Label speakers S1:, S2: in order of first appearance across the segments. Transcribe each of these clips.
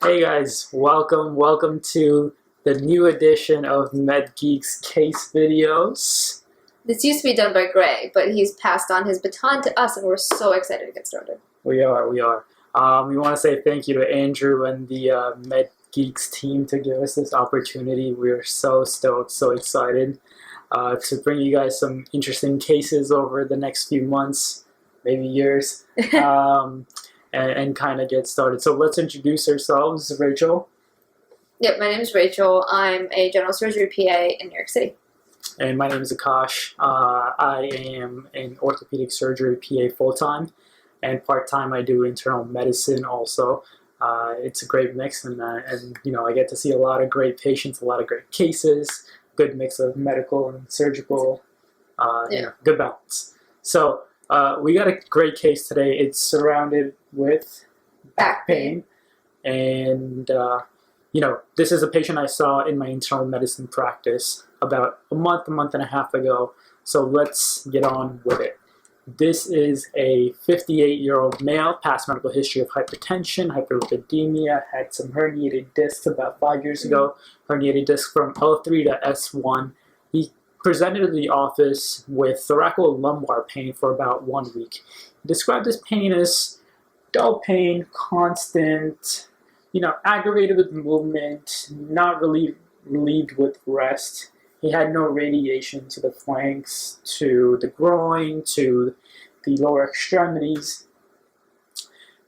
S1: Hey guys, welcome to the new edition of Medgeeks case videos.
S2: This used to be done by Gray, but he's passed on his baton to us, and we're so excited to get started.
S1: We are. We want to say thank you to Andrew and the Medgeeks team to give us this opportunity. We're so stoked, so excited to bring you guys some interesting cases over the next few months, maybe years. And kind of get started. So let's introduce ourselves. Rachel.
S2: Yep, my name is Rachel. I'm a general surgery PA in New York City.
S1: And my name is Aakash. I am an orthopedic surgery PA full-time, and part-time I do internal medicine also. It's a great mix, and you know, I get to see a lot of great patients, a lot of great cases, good mix of medical and surgical, you know, good balance. So we got a great case today. It's surrounded with back pain. And, you know, this is a patient I saw in my internal medicine practice about a month and a half ago. So let's get on with it. This is a 58-year-old male, past medical history of hypertension, hyperlipidemia, had some herniated discs about 5 years ago, herniated disc from L3 to S1. He presented to the office with thoracolumbar pain for about 1 week. He described this pain as dull pain, constant, you know, aggravated with movement, not really relieved with rest. He had no radiation to the flanks, to the groin, to the lower extremities.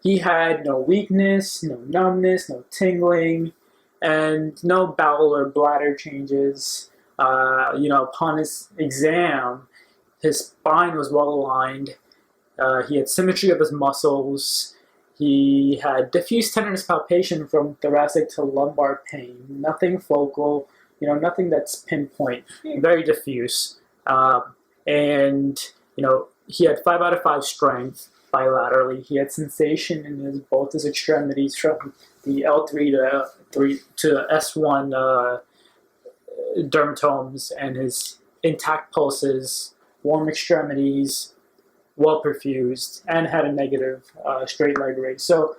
S1: He had no weakness, no numbness, no tingling, and no bowel or bladder changes. You know, upon his exam, his spine was well aligned. He had symmetry of his muscles. He had diffuse tenderness palpation from thoracic to lumbar pain. Nothing focal, you know, nothing that's pinpoint. Very diffuse. And, you know, he had 5 out of 5 strength bilaterally. He had sensation in both his extremities from the L3 to S1 dermatomes, and his intact pulses, warm extremities, well perfused, and had a negative straight leg raise. So,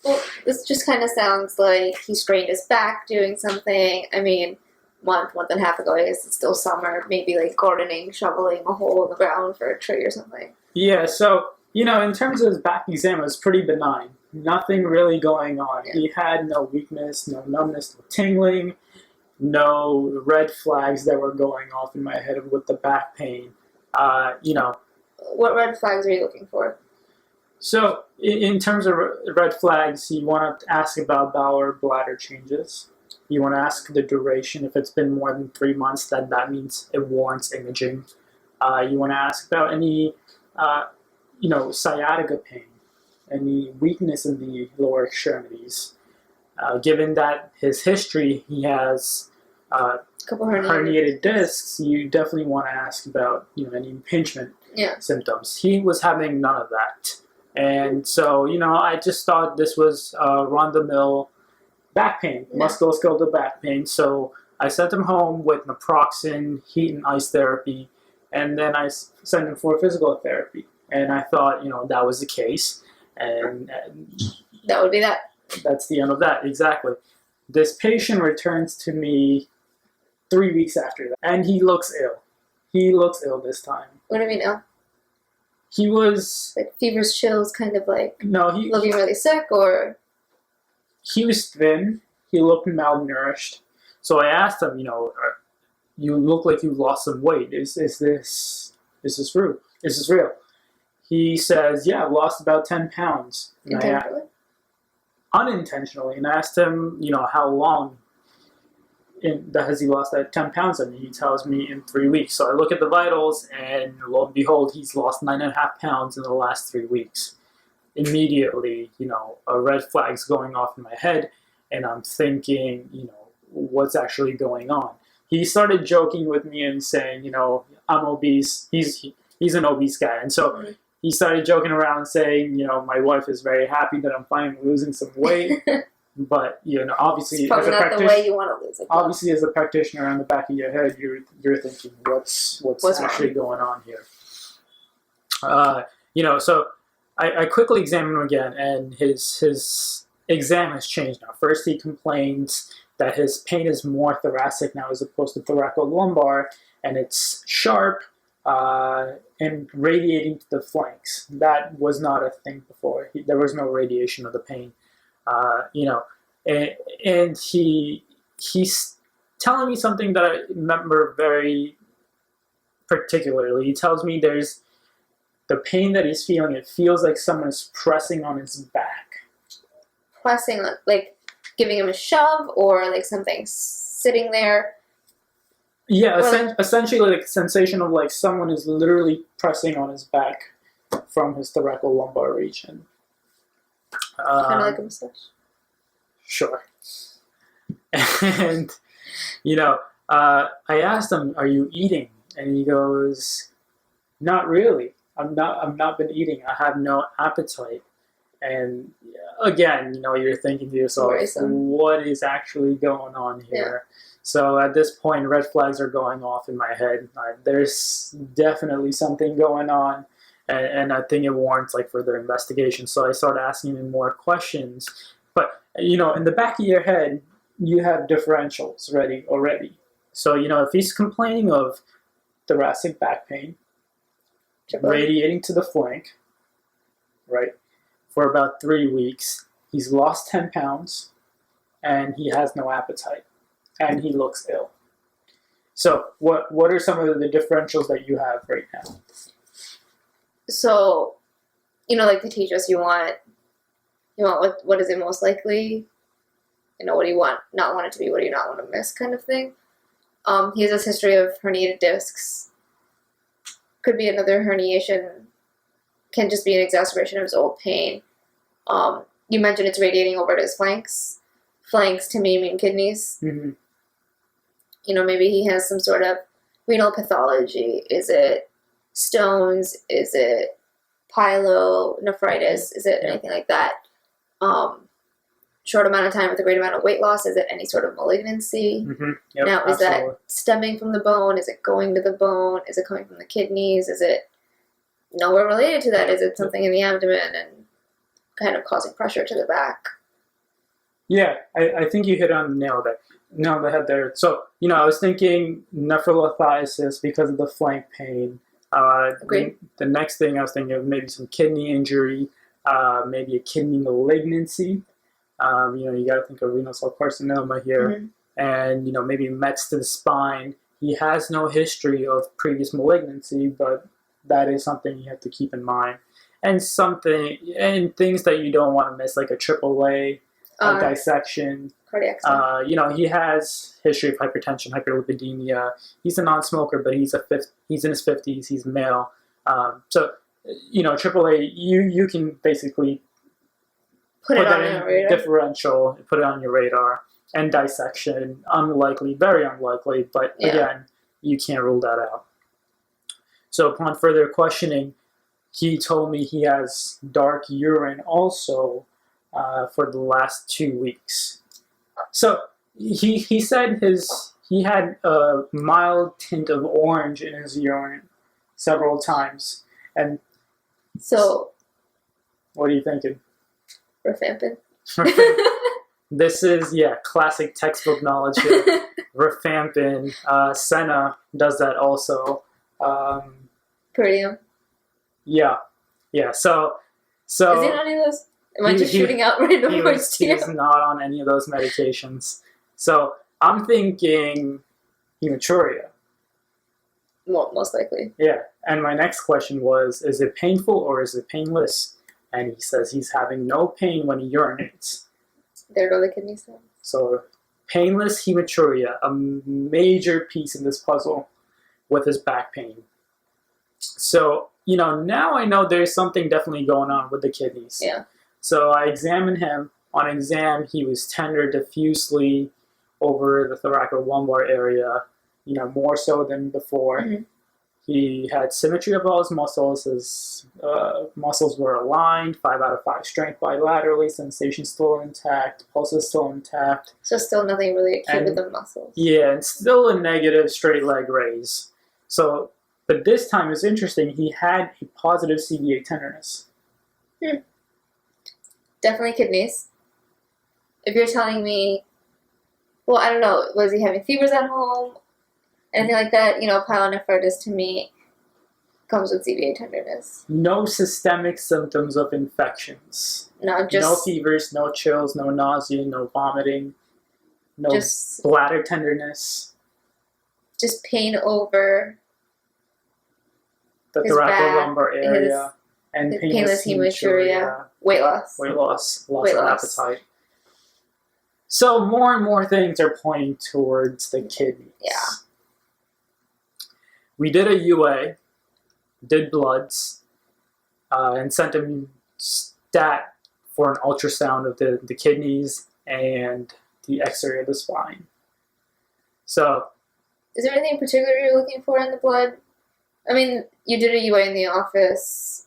S2: well, this just kind of sounds like he strained his back doing something. I mean, month and a half ago, I guess it's still summer, maybe like gardening, shoveling a hole in the ground for a tree or something.
S1: Yeah, so, you know, in terms of his back exam, it was pretty benign. Nothing really going on. Yeah. He had no weakness, no numbness, no tingling, no red flags that were going off in my head with the back pain. You know.
S2: What red flags are you looking for?
S1: So, in terms of red flags, you want to ask about bowel or bladder changes. You want to ask the duration. If it's been more than 3 months, then that means it warrants imaging. You want to ask about any, you know, sciatica pain, any weakness in the lower extremities. Given that his history, he has
S2: couple
S1: herniated discs, you definitely want to ask about, you know, any impingement symptoms. He was having none of that. And so, you know, I just thought this was run-of-the-mill back pain, musculoskeletal back pain. So I sent him home with naproxen, heat and ice therapy, and then I sent him for physical therapy. And I thought, you know, that was the case. And
S2: that would be that.
S1: That's the end of that, exactly. This patient returns to me 3 weeks after that, and he looks ill. He looks ill this time.
S2: What do you mean ill?
S1: He was...
S2: like fevers, chills, kind of like...
S1: No,
S2: looking really sick, or...
S1: He was thin. He looked malnourished. So I asked him, you know, you look like you lost some weight. Is this true? Is this real? He says, yeah, I lost about 10 pounds.
S2: Intentionally?
S1: Unintentionally. And I asked him, you know, how long has he lost that 10 pounds? And he tells me in 3 weeks. So I look at the vitals, and lo and behold, he's lost 9.5 pounds in the last 3 weeks. Immediately, you know, a red flag's going off in my head, and I'm thinking, you know, what's actually going on? He started joking with me and saying, you know, I'm obese. He's an obese guy. And so he started joking around saying, you know, my wife is very happy that I'm finally losing some weight. But, you know, obviously,
S2: it's probably not the way you want to lose it.
S1: Obviously, as a practitioner, on the back of your head, you're thinking, what's actually going on here? You know, so I quickly examined him again, and his exam has changed now. First, he complains that his pain is more thoracic now as opposed to thoracolumbar, and it's sharp and radiating to the flanks. That was not a thing before. There was no radiation of the pain, and he's telling me something that I remember very particularly. He tells me there's the pain that he's feeling. It feels like someone is pressing on his back.
S2: Pressing, like giving him a shove, or like something sitting there.
S1: Yeah, essentially like a sensation of like someone is literally pressing on his back from his thoracolumbar region.
S2: Kind of like a massage.
S1: Sure. And, I asked him, "Are you eating?" And he goes, "Not really. I've not been eating. I have no appetite." And again, you're thinking to yourself, what is actually going on here? Yeah. So at this point, red flags are going off in my head. There's definitely something going on, and I think it warrants like further investigation. So I started asking him more questions. But in the back of your head, you have differentials ready already. So if he's complaining of thoracic back pain, radiating to the flank, right, for about 3 weeks, he's lost 10 pounds, and he has no appetite, and he looks ill. So what are some of the differentials that you have right now?
S2: So, like they teach us, you want what is it most likely, what do you not want it to be, what do you not want to miss, kind of thing. He has this history of herniated discs. Could be another herniation, can just be an exacerbation of his old pain. You mentioned it's radiating over to his flanks. Flanks to me mean kidneys.
S1: Mm-hmm.
S2: Maybe he has some sort of renal pathology. Is it stones? Is it pyelonephritis? Is it anything like that? Short amount of time with a great amount of weight loss. Is it any sort of malignancy?
S1: Mm-hmm. Yep,
S2: now, is
S1: absolutely.
S2: that stemming from the bone? Is it going to the bone? Is it coming from the kidneys? Is it nowhere related to that? Is it something in the abdomen and kind of causing pressure to the back?
S1: Yeah, I think you hit on the nail on the head there. So, I was thinking nephrolithiasis because of the flank pain.
S2: Agreed.
S1: The next thing I was thinking of maybe some kidney injury, maybe a kidney malignancy. You got to think of renal cell carcinoma here, and maybe Mets to the spine. He has no history of previous malignancy, but that is something you have to keep in mind. And things that you don't want to miss, like a AAA, a dissection.
S2: Cardiac.
S1: He has history of hypertension, hyperlipidemia. He's a non-smoker, but he's in his 50s. He's male. So AAA, you can basically put that in differential, put it on your radar. And dissection, unlikely, very unlikely, but again, you can't rule that out. So upon further questioning, he told me he has dark urine also for the last 2 weeks. So he said he had a mild tint of orange in his urine several times. And
S2: so,
S1: what are you thinking?
S2: Rifampin.
S1: This is, classic textbook knowledge here. Rifampin. Senna does that also.
S2: Peridium.
S1: Yeah. So
S2: is he on any of those? Am I just shooting out random words to you?
S1: He was not on any of those medications. So I'm thinking hematuria.
S2: Well, most likely.
S1: Yeah. And my next question was, is it painful or is it painless? And he says he's having no pain when he urinates.
S2: There go the kidney stones.
S1: So painless hematuria, a major piece in this puzzle with his back pain. So, now I know there's something definitely going on with the kidneys.
S2: Yeah.
S1: So I examined him. On exam, he was tender diffusely over the thoracolumbar area, more so than before. Mm-hmm. He had symmetry of all his muscles. His muscles were aligned, 5 out of 5 strength bilaterally, sensation still intact, pulse is still intact.
S2: So still nothing really acute with the muscles.
S1: Yeah, and still a negative straight leg raise. So, but this time it's interesting, he had a positive CVA tenderness.
S2: Definitely kidneys. if you're telling me, well, I don't know, was he having fevers at home? Anything like that, pyelonephritis to me comes with CVA tenderness.
S1: No systemic symptoms of infections.
S2: No, just...
S1: No fevers, no chills, no nausea, no vomiting, no bladder tenderness.
S2: Just pain over
S1: the thoracolumbar area and painless hematuria.
S2: Weight loss.
S1: Loss of appetite. So more and more things are pointing towards the kidneys.
S2: Yeah.
S1: We did a UA, did bloods, and sent him stat for an ultrasound of the kidneys and the X-ray of the spine. So,
S2: is there anything in particular you're looking for in the blood? I mean, you did a UA in the office.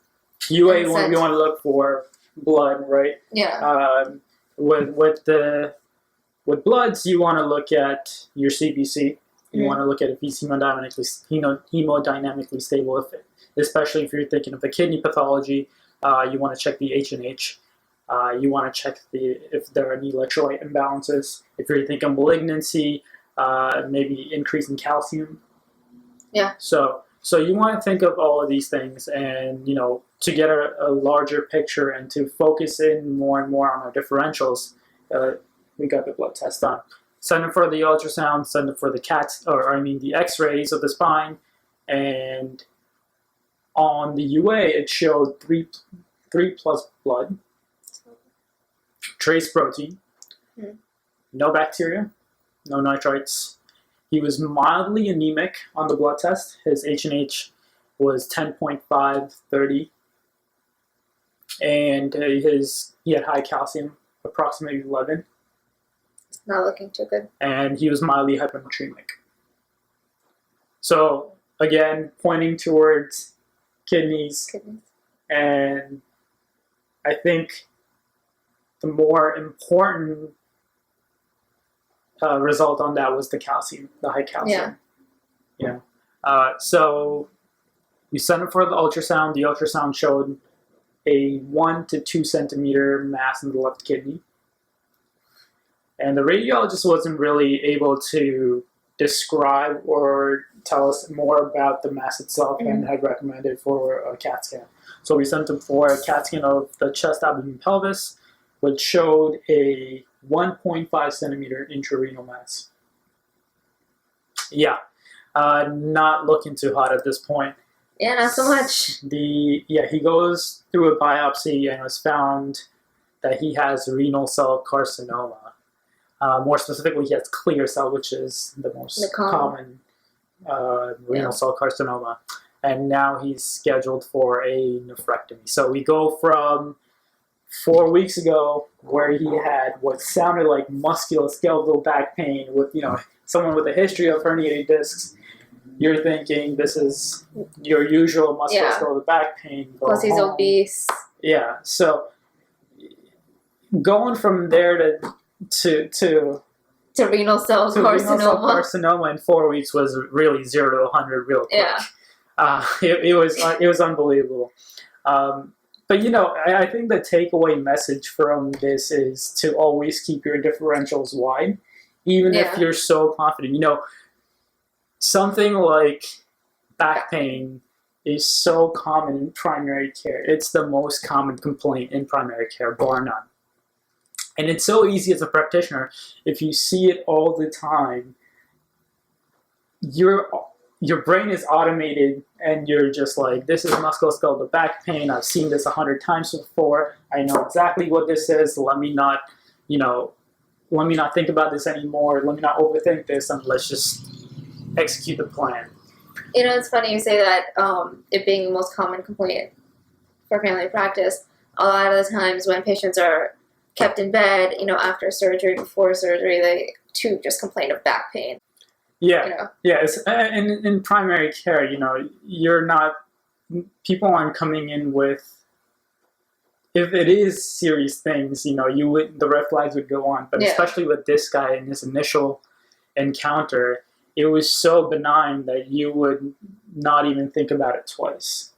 S1: UA, we want to look for blood, right?
S2: Yeah.
S1: With bloods, you want to look at your CBC. You want to look at if he's hemodynamically stable, especially if you're thinking of a kidney pathology. You want to check the H&H. You want to check if there are any electrolyte imbalances. If you're thinking malignancy, maybe increase in calcium.
S2: Yeah.
S1: So you want to think of all of these things, and to get a larger picture and to focus in more and more on our differentials. We got the blood test done. Send them for the ultrasound, send them for the the X-rays of the spine, and on the UA it showed 3+ blood, trace protein, no bacteria, no nitrites. He was mildly anemic on the blood test. His H&H was 10.5/30, and he had high calcium, approximately 11.
S2: Not looking too good.
S1: And he was mildly hyponatremic. So, again, pointing towards kidneys. And I think the more important result on that was the calcium, the high calcium. Yeah. So we sent him for the ultrasound. The ultrasound showed a 1 to 2 centimeter mass in the left kidney. And the radiologist wasn't really able to describe or tell us more about the mass itself and had recommended for a CAT scan. So we sent him for a CAT scan of the chest, abdomen, pelvis, which showed a 1.5 centimeter intrarenal mass. Yeah, not looking too hot at this point.
S2: Yeah, not so much.
S1: He goes through a biopsy and it was found that he has renal cell carcinoma. More specifically, he has clear cell, which is the most common renal cell carcinoma. And now he's scheduled for a nephrectomy. So we go from 4 weeks ago, where he had what sounded like musculoskeletal back pain with, someone with a history of herniated discs. You're thinking this is your usual musculoskeletal back pain.
S2: Plus he's obese.
S1: Yeah. So going from there to
S2: renal cell
S1: carcinoma in 4 weeks was really 0 to 100 real quick.
S2: Yeah.
S1: It was unbelievable. But I think the takeaway message from this is to always keep your differentials wide, even if you're so confident. Something like back pain is so common in primary care. It's the most common complaint in primary care, bar none. And it's so easy as a practitioner. If you see it all the time, your brain is automated and you're just like, this is musculoskeletal back pain. I've seen this 100 times before. I know exactly what this is. Let me not think about this anymore. Let me not overthink this, and let's just execute the plan.
S2: It's funny you say that, it being the most common complaint for family practice. A lot of the times when patients are kept in bed, after surgery, before surgery, they too just complain of back pain.
S1: Yeah, and in primary care, people aren't coming in with, if it is serious things, the red flags would go on. But especially with this guy in his initial encounter, it was so benign that you would not even think about it twice.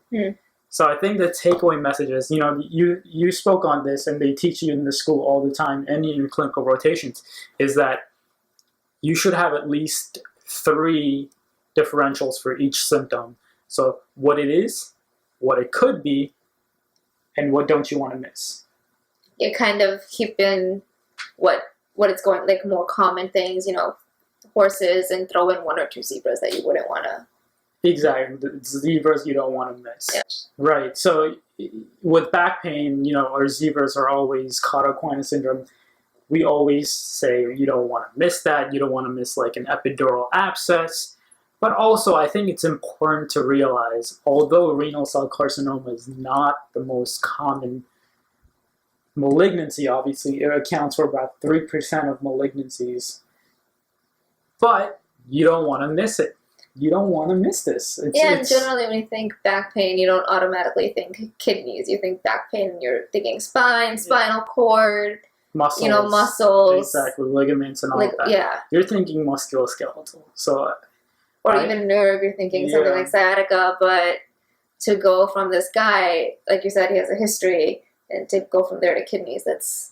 S1: So I think the takeaway message is, you spoke on this, and they teach you in the school all the time, and in your clinical rotations, is that you should have at least 3 differentials for each symptom. So what it is, what it could be, and what don't you want to miss.
S2: You kind of keep in what it's going, like more common things, horses, and throw in 1 or 2 zebras that you wouldn't want to.
S1: Exactly, the zebras you don't want to miss.
S2: Yeah.
S1: Right. So with back pain, our zebras are always cauda equina syndrome. We always say you don't want to miss that. You don't want to miss like an epidural abscess. But also, I think it's important to realize, although renal cell carcinoma is not the most common malignancy, obviously, it accounts for about 3% of malignancies. But you don't want to miss it. You don't want to miss this.
S2: And generally when you think back pain, you don't automatically think kidneys. You think back pain, and you're thinking spine, spinal cord,
S1: muscles.
S2: Muscles.
S1: Exactly, ligaments and all that.
S2: Yeah.
S1: You're thinking musculoskeletal. So,
S2: or even nerve, you're thinking something like sciatica, but to go from this guy, like you said, he has a history, and to go from there to kidneys, that's...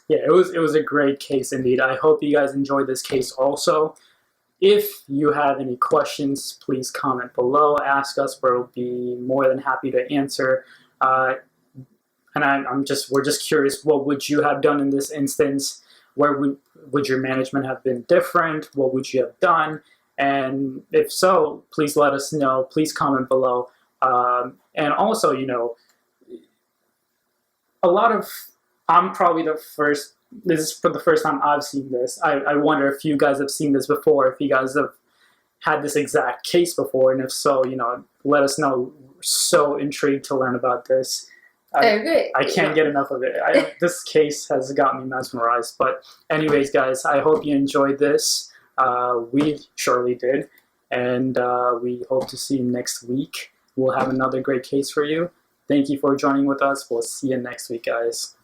S1: Yeah, it was a great case indeed. I hope you guys enjoyed this case also. If you have any questions, please comment below. Ask us. We'll be more than happy to answer. And we're just curious, what would you have done in this instance? Where would your management have been different? What would you have done? And if so, please let us know. Please comment below. And also, I'm probably the first. This is for the first time I've seen this. I wonder if you guys have seen this before, if you guys have had this exact case before, and if so, let us know. We're so intrigued to learn about this.
S2: I agree.
S1: I can't get enough of it. This case has got me mesmerized. But anyways, guys, I hope you enjoyed this. We surely did. And we hope to see you next week. We'll have another great case for you. Thank you for joining with us. We'll see you next week, guys.